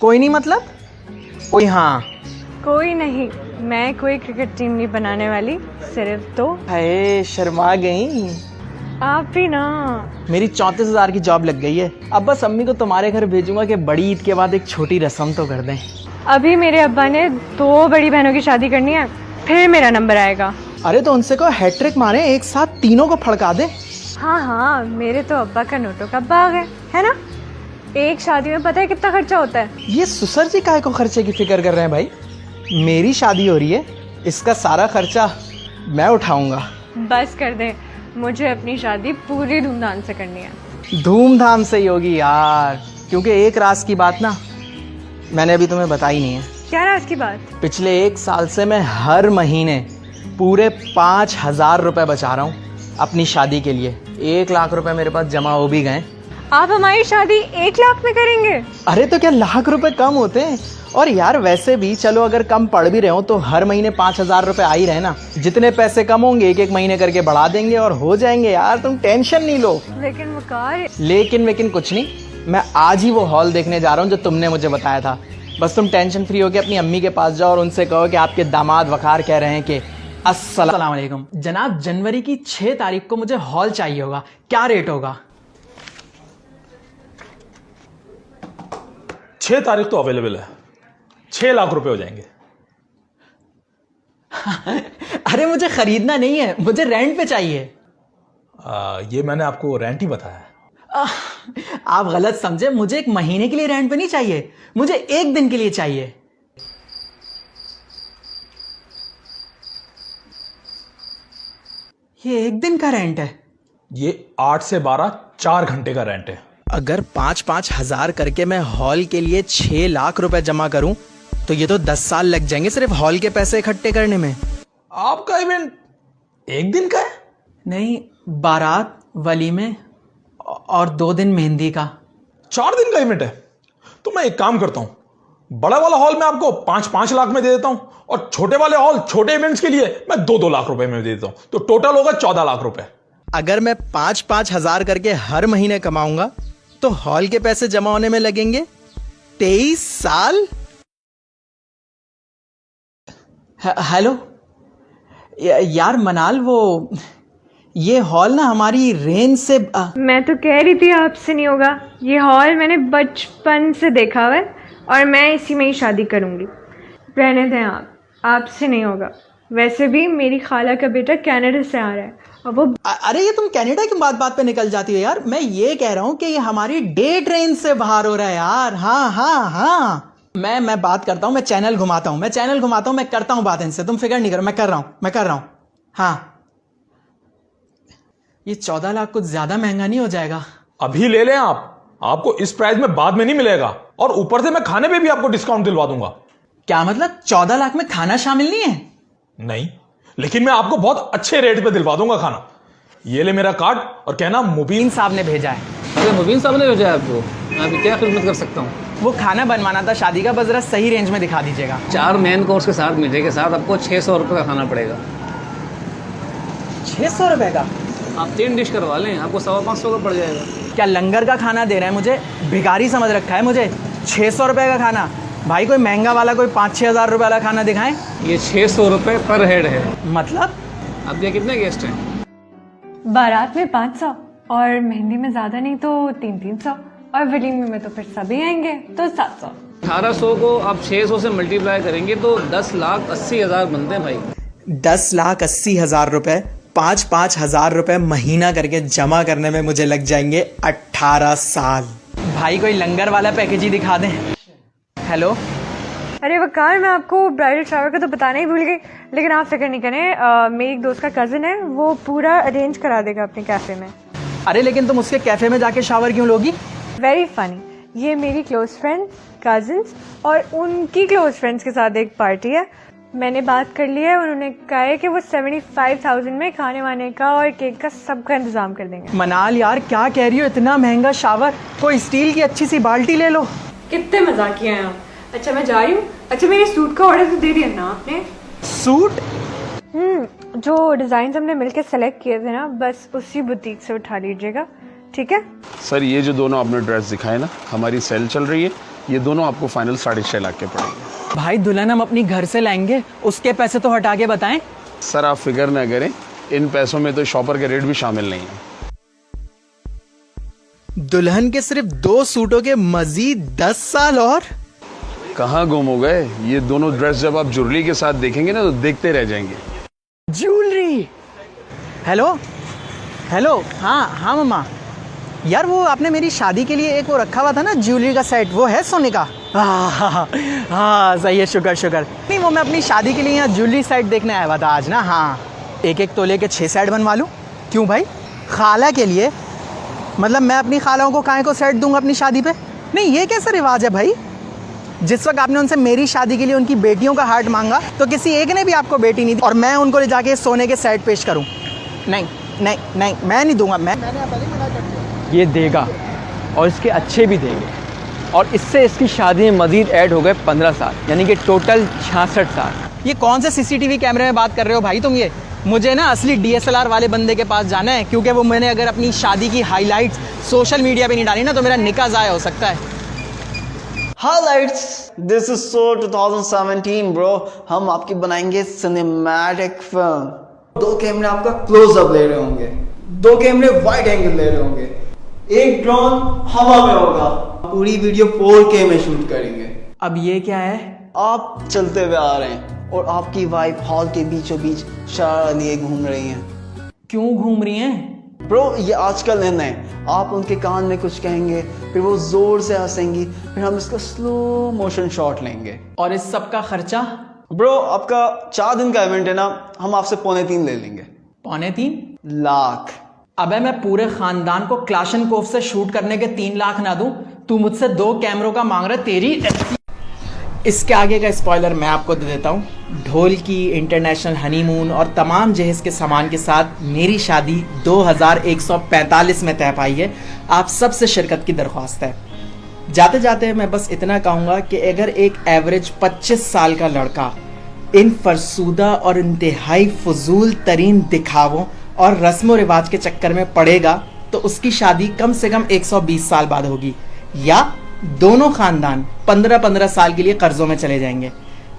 कोई नहीं मतलब कोई हाँ। कोई नहीं, मैं कोई क्रिकेट टीम नहीं बनाने वाली, सिर्फ तो हाय शर्मा गई। आप भी ना। मेरी 34,000 की जॉब लग गई है। अब बस अम्मी को तुम्हारे घर भेजूंगा कि बड़ी ईद के बाद एक छोटी रस्म तो कर दें। अभी मेरे अब्बा ने 2 बड़ी बहनों की शादी करनी है, फिर मेरा नंबर आएगा। अरे तो उनसे कहो हैट्रिक मारे, एक साथ तीनों को फड़का दे। हाँ हाँ, मेरे तो अब्बा का नोटों का बाग है ना। एक शादी में पता है कितना खर्चा होता है? ये सुसर जी काहे को खर्चे की फिक्र कर रहे हैं भाई? मेरी शादी हो रही है, इसका सारा खर्चा मैं उठाऊंगा। बस कर दे, मुझे अपनी शादी पूरी धूमधाम से करनी है। धूमधाम से ही होगी यार, क्योंकि एक राज की बात ना मैंने अभी तुम्हें बताई नहीं है। क्या राज की बात? पिछले 1 साल से मैं हर महीने पूरे 5,000 रुपए बचा रहा हूँ अपनी शादी के लिए। 1 लाख रुपए मेरे पास जमा हो भी गए। आप हमारी शादी 1 लाख में करेंगे? अरे तो क्या लाख रुपए कम होते हैं? और यार वैसे भी चलो अगर कम पड़ भी रहे हो तो हर महीने 5,000 रुपए आ ही रहे ना। जितने पैसे कम होंगे एक महीने करके बढ़ा देंगे और हो जाएंगे यार, तुम टेंशन नहीं लो। लेकिन वकार, लेकिन कुछ नहीं, मैं आज ही वो हॉल देखने जा रहा हूँ जो तुमने मुझे बताया था। बस तुम टेंशन फ्री होकर अपनी अम्मी के पास जाओ और उनसे कहो कि आपके दामाद वकार कह रहे हैं कि अस्सलाम वालेकुम जनाब, जनवरी की 6 तारीख को मुझे हॉल चाहिए होगा, क्या रेट होगा? 6 तारीख तो अवेलेबल है, 6 लाख रुपए हो जाएंगे। अरे मुझे खरीदना नहीं है, मुझे रेंट पे चाहिए। ये मैंने आपको रेंट ही बताया है। आप गलत समझे, मुझे 1 महीने के लिए रेंट पे नहीं चाहिए, मुझे 1 दिन के लिए चाहिए। ये 1 दिन का रेंट है? ये 8 से 12 4 घंटे का रेंट है। अगर 5-5 हजार करके मैं हॉल के लिए 6 लाख रुपए जमा करूं तो ये तो 10 साल लग जाएंगे सिर्फ हॉल के पैसे इकट्ठे करने में। आपका इवेंट 1 दिन का है? नहीं, बारात, वलीमे और 2 दिन मेहंदी का। 4 दिन का इवेंट है। तो मैं एक काम करता हूं, बड़ा वाला हॉल मैं आपको 5-5 लाख में दे देता हूं और छोटे वाले हॉल छोटे इवेंट्स के लिए मैं 2-2 लाख रुपए में दे देता हूं, तो टोटल होगा 14 लाख रुपए। अगर मैं 5-5 हजार करके हर महीने कमाऊंगा तो हॉल के पैसे जमा होने में लगेंगे 23 साल। हेलो यार मनाल, वो ये हॉल ना हमारी रेंज से मैं तो कह रही थी आपसे नहीं होगा। ये हॉल मैंने बचपन से देखा हुआ है और मैं इसी में ही शादी करूंगी। रहने दें आप, आपसे नहीं होगा। वैसे भी मेरी खाला का बेटा कनाडा से आ रहा है और वो अरे ये तुम कनाडा की बात पे निकल जाती हो यार। मैं ये कह रहा हूँ कि ये हमारी डेट रेंज से बाहर हो रहा है यार। हाँ मैं बात करता हूँ, मैं चैनल घुमाता हूँ, मैं करता हूँ बात इनसे, तुम फिक्र नहीं करो, मैं कर रहा हूँ। हाँ, ये 14 लाख कुछ ज्यादा महंगा नहीं हो जाएगा? अभी ले लें आप, आपको इस प्राइस में बाद में नहीं मिलेगा और ऊपर से मैं खाने पे भी आपको डिस्काउंट दिलवा दूंगा। क्या मतलब 14 लाख में खाना शामिल नहीं है? नहीं, लेकिन मैं आपको बहुत अच्छे रेट पे दिलवा दूंगा खाना। ये ले मेरा कार्ड और कहना मुबीन साहब ने भेजा है। अरे मुबीन साहब ने भेजा है आपको? मैं आपकी क्या खिदमत कर सकता हूँ? वो खाना बनवाना था शादी का, बस जरा सही रेंज में दिखा दीजिएगा। 4 मेन कोर्स के साथ मीठे के साथ आपको 600 रुपये का खाना पड़ेगा। 600 रुपए का? आप 3 डिश करवा लें, आपको 550 का पड़ जाएगा। क्या लंगर का खाना दे रहे हैं मुझे? भिखारी समझ रखा है मुझे? 600 रुपए का खाना? भाई कोई महंगा वाला, कोई 5-6 हजार रुपए वाला खाना दिखाएं। ये 600 रुपये पर हेड है। मतलब? अब ये कितने गेस्ट हैं? बारात में 500 और मेहंदी में ज्यादा नहीं तो 300 और वलीमे में तो फिर सभी आएंगे तो 700। 1800 को आप 600 से मल्टीप्लाई करेंगे तो 10,80,000 बनते हैं भाई। 10,80,000 रुपए 5-5 हजार रुपए महीना करके जमा करने में मुझे लग जाएंगे 18 साल। भाई कोई लंगर वाला पैकेज ही दिखा दें। हेलो, अरे वकार, मैं आपको ब्राइडल शावर का तो बताना ही भूल गई, लेकिन आप फिक्र नहीं करें, मेरी एक दोस्त का कज़न है, वो पूरा अरेंज करा देगा अपने कैफ़े में। अरे लेकिन तुम उसके कैफे में जाके शावर क्यों लोगी? वेरी फनी, ये मेरी क्लोज फ्रेंड, कज़न्स और उनकी क्लोज फ्रेंड्स के साथ एक पार्टी है। मैंने बात कर ली है, उन्होंने कहा है कि वो 75,000 में खाने वाने का और केक का सबका इंतजाम कर देंगे। मनाल यार क्या कह रही हो, इतना महंगा शावर? कोई स्टील की अच्छी सी बाल्टी ले लो। कितने मजाकिया हैं आप। अच्छा मैं जा रही हूँ। अच्छा मेरे सूट का ऑर्डर तो दे दिया ना आपने? सूट? जो डिजाइन हमने मिलकर सेलेक्ट किए थे ना, बस उसी बुटीक से उठा लीजिएगा, ठीक है? सर ये जो दोनों आपने ड्रेस दिखाए ना, हमारी सेल चल रही है, ये दोनों आपको फाइनल 6.5 लाख के पड़ेंगे। भाई दुल्हन हम अपनी घर से लाएंगे, उसके पैसे तो हटा के बताएं। सर आप फिक्र ना करें, इन पैसों में तो शॉपर के रेट भी शामिल नहीं है। दुल्हन के सिर्फ 2 सूटों के मजीद 10 साल और? कहाँ गुम हो गए? ये दोनों ड्रेस जब आप ज्वेलरी के साथ देखेंगे ना तो देखते रह जाएंगे। ज्वेलरी? हेलो हेलो, हाँ मम्मा, यार वो आपने मेरी शादी के लिए एक वो रखा हुआ था ना ज्वेलरी का सेट, वो है सोने का? हाँ सही है, शुक्र। नहीं वो मैं अपनी शादी के लिए यहाँ ज्वेलरी सेट देखने आया हुआ था आज ना। हाँ 1-1 तोले के 6 सेट बनवा लूँ? क्यों भाई, खाला के लिए? मतलब मैं अपनी खालाओं को काहे को सेट दूंगा अपनी शादी पे? नहीं ये कैसा रिवाज है भाई? जिस वक्त आपने उनसे मेरी शादी के लिए उनकी बेटियों का हार्ट मांगा तो किसी एक ने भी आपको बेटी नहीं दी और मैं उनको ले जाके सोने के सेट पेश करूं? नहीं मैं नहीं दूंगा। मैंने पहले मना कर दिया। ये देगा और इसके अच्छे भी देंगे, और इससे इसकी शादी में मजीद ऐड हो गए 15 साल, यानी कि टोटल 66 साल। ये कौन से सीसीटीवी कैमरे में बात कर रहे हो भाई तुम? ये मुझे ना असली DSLR वाले बंदे के पास जाना है, क्योंकि वो मैंने अगर अपनी शादी की हाईलाइट्स सोशल मीडिया पे नहीं डाली ना तो मेरा निकाह ज़ाया हो सकता है। Highlights, this is so 2017 bro। हम आपकी बनाएंगे सिनेमैटिक फिल्म। 2 कैमरे आपका क्लोजअप ले रहे होंगे, 2 कैमरे वाइड एंगल ले रहे होंगे, एक ड्रोन हवा में होगा, पूरी वीडियो 4K में शूट करेंगे। अब ये क्या है? आप चलते हुए आ रहे हैं और आपकी वाइफ हॉल के बीचों बीच शरारा लिए घूम रही हैं। क्यों घूम रही हैं? ब्रो ये आजकल इन है, आप उनके कान में कुछ कहेंगे, फिर वो जोर से हंसेंगी, फिर हम इसका स्लो मोशन शॉट लेंगे। और इस सब का खर्चा? ब्रो आपका 4 दिन का इवेंट है ना, हम आपसे 3.25 ले लेंगे। 3.25 लाख? अबे मैं पूरे खानदान को क्लाशनकोफ से शूट करने के 3 लाख ना दूं, तू मुझसे 2 कैमरों का मांग रहा है? तेरी इसके आगे का स्पॉइलर मैं आपको दे देता हूँ। ढोल की, इंटरनेशनल हनीमून और तमाम जहेज के सामान के साथ मेरी शादी 2145 में तय पाई है। आप सबसे शिरकत की दरख्वास्त है। जाते जाते मैं बस इतना कहूँगा कि अगर एक एवरेज 25 साल का लड़का इन फरसूदा और इंतहाई फजूल तरीन दिखावों और रस्म व रिवाज के चक्कर में पड़ेगा तो उसकी शादी कम से कम 120 साल बाद होगी, या दोनों खानदान 15-15 साल के लिए कर्जों में चले जाएंगे।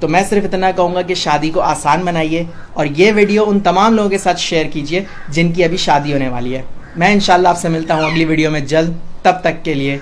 तो मैं सिर्फ इतना कहूँगा कि शादी को आसान बनाइए और ये वीडियो उन तमाम लोगों के साथ शेयर कीजिए जिनकी अभी शादी होने वाली है। मैं इंशाल्लाह आपसे मिलता हूँ अगली वीडियो में जल्द। तब तक के लिए